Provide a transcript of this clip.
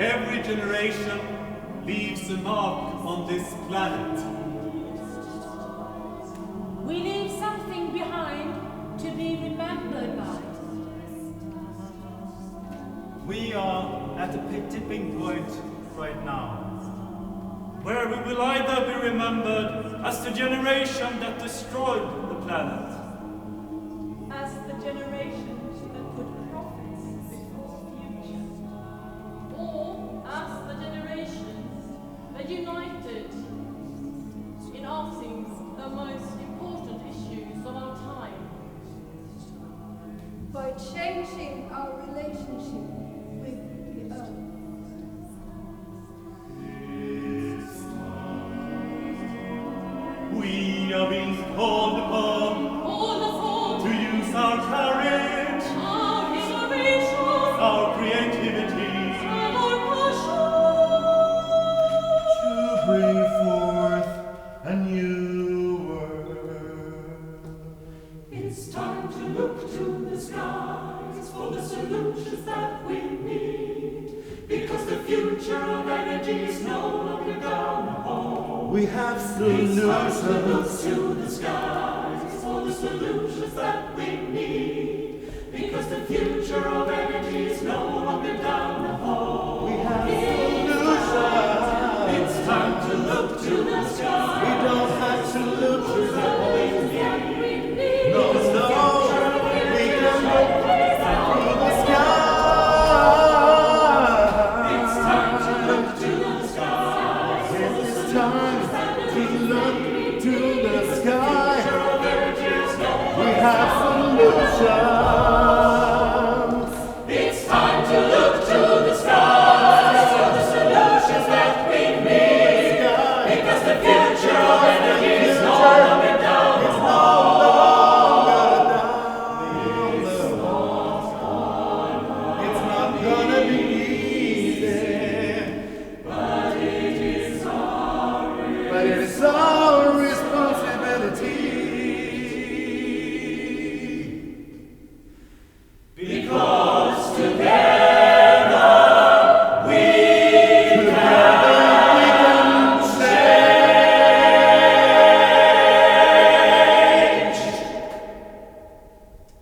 Every generation leaves a mark on this planet. We leave something behind to be remembered by. We are at a tipping point right now, where we will either be remembered as the generation that destroyed the planet, As the generation that put profits before future. Or as the generation that united in asking the most important issues of our time. By changing our relationship with the earth. We are being called upon to use our courage, our innovation, our creativity, and our passion. To bring forth a new world. It's time to look to the skies for the solutions that we need, because the future of energy is no longer down the hall. We have It's time to look solutions. to the skies for the solutions that we need, because the future of energy is no longer down the hall.